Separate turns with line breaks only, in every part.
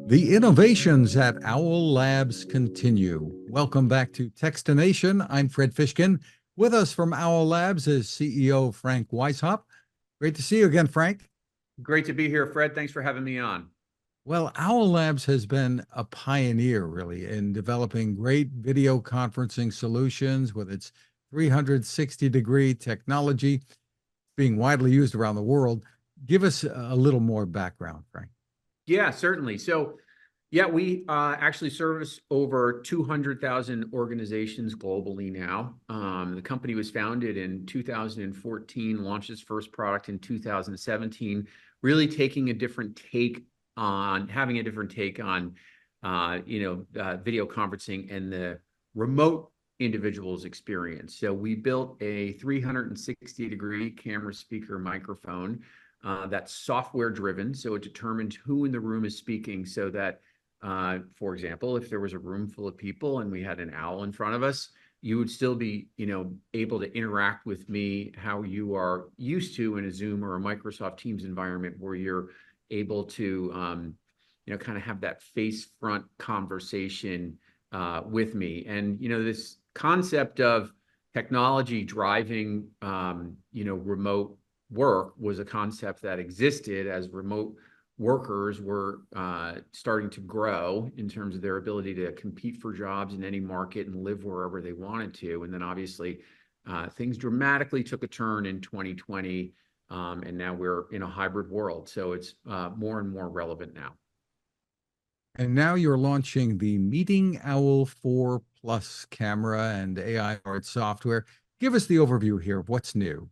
The innovations at Owl Labs continue. Welcome back to Techstination. I'm Fred Fishkin. With us from Owl Labs is CEO Frank Weishaupt. Great to see you again, Frank.
Great to be here, Fred. Thanks for having me on.
Well, Owl Labs has been a pioneer, really, in developing great video conferencing solutions with its 360-degree technology being widely used around the world. Give us a little more background, Frank.
Yeah, certainly. We actually service over 200,000 organizations globally now. The company was founded in 2014, launched its first product in 2017, really having a different take on video conferencing and the remote individual's experience. So we built a 360-degree camera, speaker, microphone that's software driven. So it determines who in the room is speaking, so that, for example, if there was a room full of people and we had an owl in front of us, you would still be, able to interact with me how you are used to in a Zoom or a Microsoft Teams environment, where you're able to, kind of have that face front conversation with me. And, this concept of technology driving, remote work was a concept that existed as remote workers were starting to grow in terms of their ability to compete for jobs in any market and live wherever they wanted to. And then obviously things dramatically took a turn in 2020, and now we're in a hybrid world. So it's more and more relevant now.
And now you're launching the Meeting Owl 4 Plus camera and AI-powered software. Give us the overview here of what's new.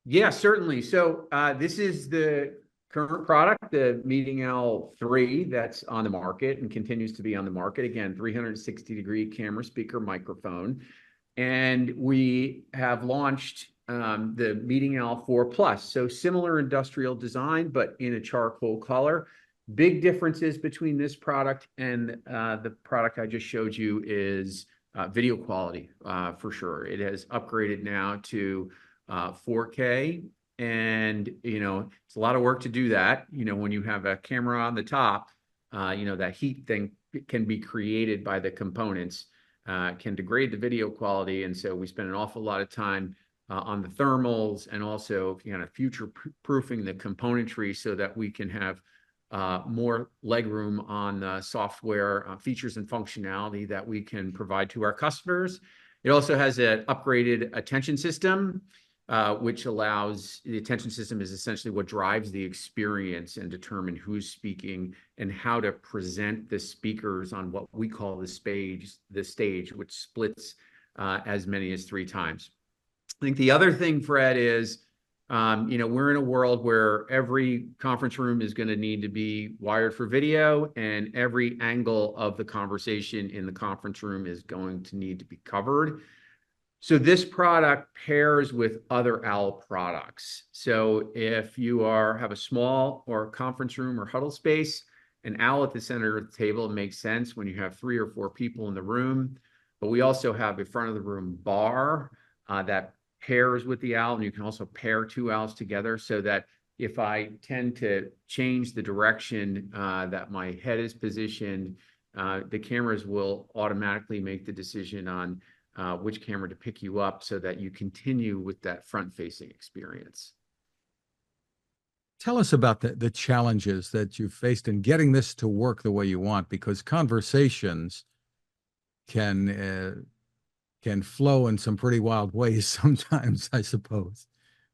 Yeah, certainly. So this is the current product, the Meeting Owl 3, that's on the market and continues to be on the market. Again, 360-degree camera, speaker, microphone. And we have launched the Meeting Owl 4 Plus. So similar industrial design, but in a charcoal color. Big differences between this product and the product I just showed you is video quality, for sure. It has upgraded now to 4K, and it's a lot of work to do that. When you have a camera on the top, that heat thing can be created by the components, can degrade the video quality. And so we spend an awful lot of time on the thermals, and also future proofing the componentry so that we can have more legroom on the software features and functionality that we can provide to our customers. It also has an upgraded attention system, which allows, the attention system is essentially what drives the experience and determine who's speaking and how to present the speakers on what we call the stage, which splits as many as 3 times. I think the other thing, Fred, is we're in a world where every conference room is going to need to be wired for video, and every angle of the conversation in the conference room is going to need to be covered. So this product pairs with other Owl products. So if you have a small or conference room or huddle space, an Owl at the center of the table makes sense when you have 3 or 4 people in the room. But we also have a front of the room bar that pairs with the Owl, and you can also pair 2 Owls together, so that if I tend to change the direction that my head is positioned, the cameras will automatically make the decision on which camera to pick you up, so that you continue with that front-facing experience.
Tell us about the challenges that you've faced in getting this to work the way you want, because conversations can flow in some pretty wild ways sometimes, I suppose.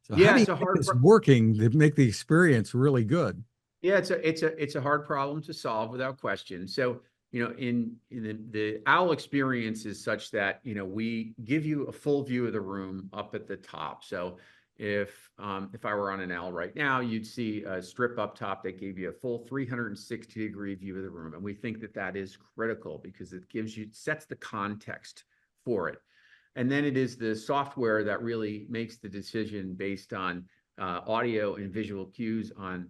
So
yeah,
how do you
it's a
get
hard
this working to make the experience really good?
Yeah, it's a hard problem to solve, without question. So in the Owl experience is such that we give you a full view of the room up at the top. So if I were on an Owl right now, you'd see a strip up top that gave you a full 360-degree view of the room, and we think that that is critical because it sets the context for it. And then it is the software that really makes the decision based on audio and visual cues on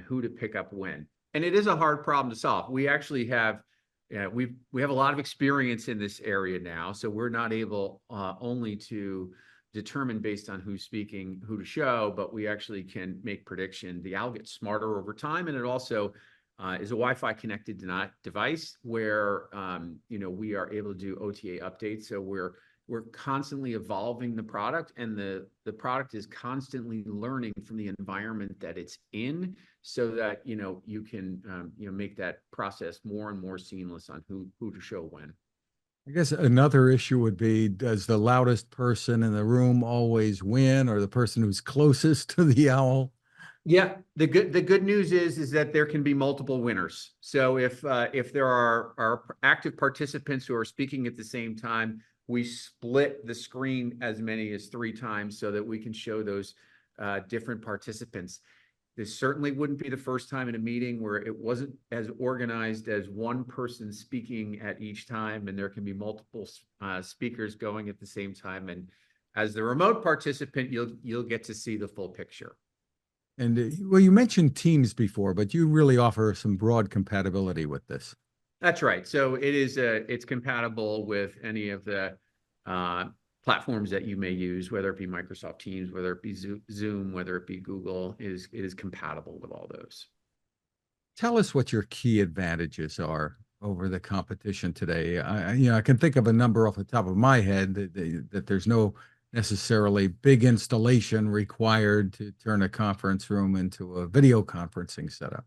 who to pick up when. And it is a hard problem to solve. We actually have we have a lot of experience in this area now, so we're not able only to determine based on who's speaking who to show, but we actually can make prediction. The Owl gets smarter over time, and it also is a Wi-Fi connected device where we are able to do OTA updates. So we're constantly evolving the product, and the product is constantly learning from the environment that it's in, so that you can make that process more and more seamless on who to show when.
I guess another issue would be, does the loudest person in the room always win, or the person who's closest to the owl?
Yeah, the good news is that there can be multiple winners. So if there are active participants who are speaking at the same time, we split the screen as many as 3 times so that we can show those different participants. This certainly wouldn't be the first time in a meeting where it wasn't as organized as one person speaking at each time, and there can be multiple speakers going at the same time. And as the remote participant, you'll get to see the full picture.
And well, you mentioned Teams before, but you really offer some broad compatibility with this.
That's right. So it's compatible with any of the platforms that you may use, whether it be Microsoft Teams, whether it be Zoom, whether it be Google. It is compatible with all those.
Tell us what your key advantages are over the competition today. I can think of a number off the top of my head that there's no necessarily big installation required to turn a conference room into a video conferencing setup.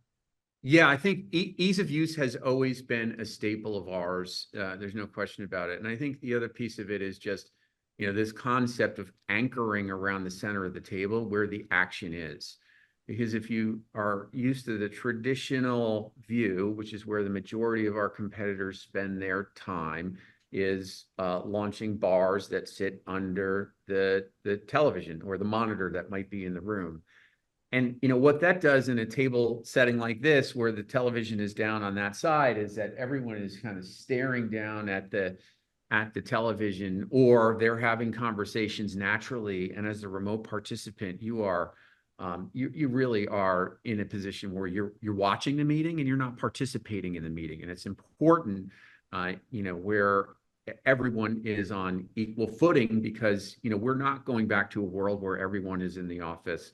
Yeah, I think ease of use has always been a staple of ours. There's no question about it. And I think the other piece of it is just, this concept of anchoring around the center of the table where the action is. Because if you are used to the traditional view, which is where the majority of our competitors spend their time, is launching bars that sit under the television or the monitor that might be in the room. And what that does in a table setting like this, where the television is down on that side, is that everyone is kind of staring down at the television, or they're having conversations naturally. And as a remote participant, you really are in a position where you're watching the meeting and you're not participating in the meeting. And it's important, where everyone is on equal footing, because we're not going back to a world where everyone is in the office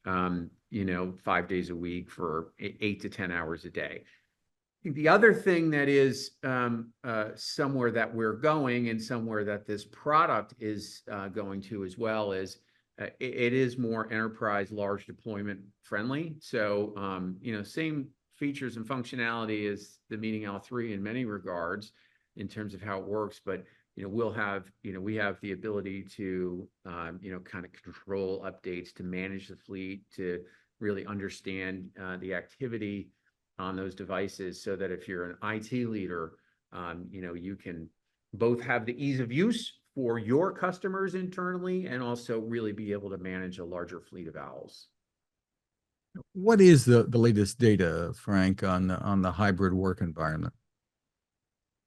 5 days a week for 8 to 10 hours a day. I think the other thing that is somewhere that we're going, and somewhere that this product is going to as well, is it is more enterprise large deployment friendly. So, same features and functionality as the Meeting L3 in many regards in terms of how it works, but we have the ability to, kind of control updates, to manage the fleet, to really understand the activity on those devices, so that if you're an IT leader, you can both have the ease of use for your customers internally, and also really be able to manage a larger fleet of owls.
What is the latest data, Frank, on the hybrid work environment?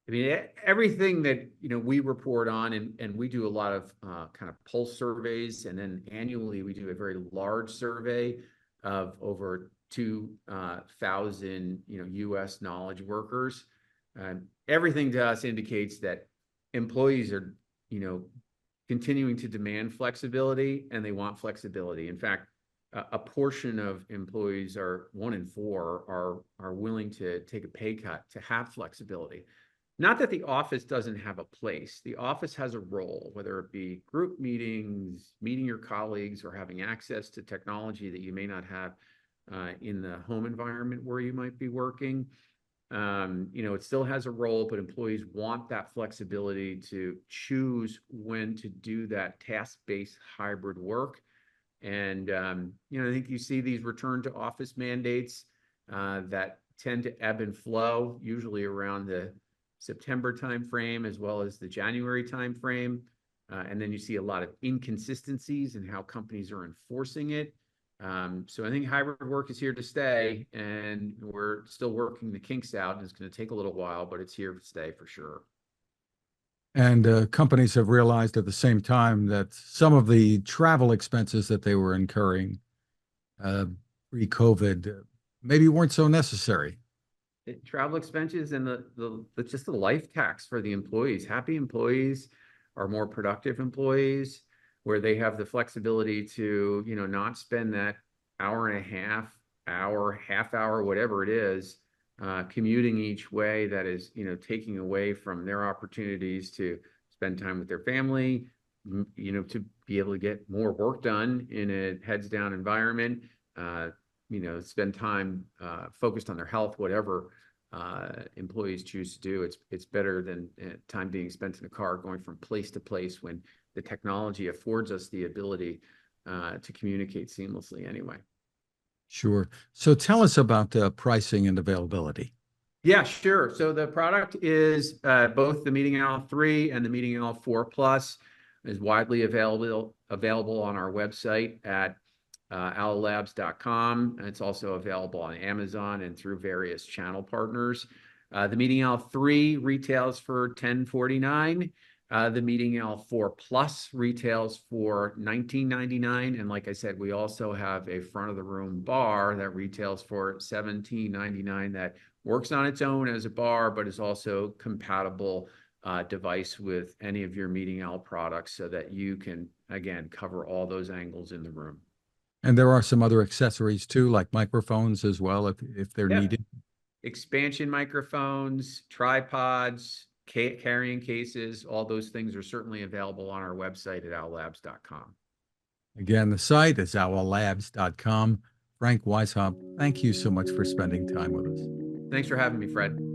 I mean, everything that we report on, and we do a lot of kind of pulse surveys, and then annually we do a very large survey of over 2,000 U.S. knowledge workers. Everything to us indicates that employees are continuing to demand flexibility, and they want flexibility. In fact, a portion of employees, 1 in 4, are willing to take a pay cut to have flexibility. Not that the office doesn't have a place. The office has a role, whether it be group meetings, meeting your colleagues, or having access to technology that you may not have in the home environment where you might be working. It still has a role, but employees want that flexibility to choose when to do that task-based hybrid work. And, I think you see these return to office mandates that tend to ebb and flow, usually around the September timeframe as well as the January timeframe. And then you see a lot of inconsistencies in how companies are enforcing it. So I think hybrid work is here to stay, and we're still working the kinks out, and it's going to take a little while, but it's here to stay for sure.
And companies have realized at the same time that some of the travel expenses that they were incurring pre-COVID maybe weren't so necessary.
Travel expenses and just the life tax for the employees. Happy employees are more productive employees, where they have the flexibility to, not spend that hour and a half hour, whatever it is, commuting each way that is, taking away from their opportunities to spend time with their family, to be able to get more work done in a heads down environment, spend time focused on their health, whatever employees choose to do. It's better than time being spent in a car going from place to place when the technology affords us the ability to communicate seamlessly anyway.
Sure. So tell us about pricing and availability.
Yeah, sure. So the product is both the Meeting Owl 3 and the Meeting Owl 4 Plus is widely available on our website at owllabs.com. And it's also available on Amazon and through various channel partners. The Meeting Owl 3 retails for $10.49. The Meeting Owl 4 Plus retails for $19.99. And like I said, we also have a front of the room bar that retails for $17.99 that works on its own as a bar, but is also compatible device with any of your Meeting Owl products so that you can, again, cover all those angles in the room.
And there are some other accessories too, like microphones as well, if they're needed.
Expansion microphones, tripods, carrying cases, all those things are certainly available on our website at owllabs.com.
Again, the site is owllabs.com. Frank Weishaupt, thank you so much for spending time with us.
Thanks for having me, Fred.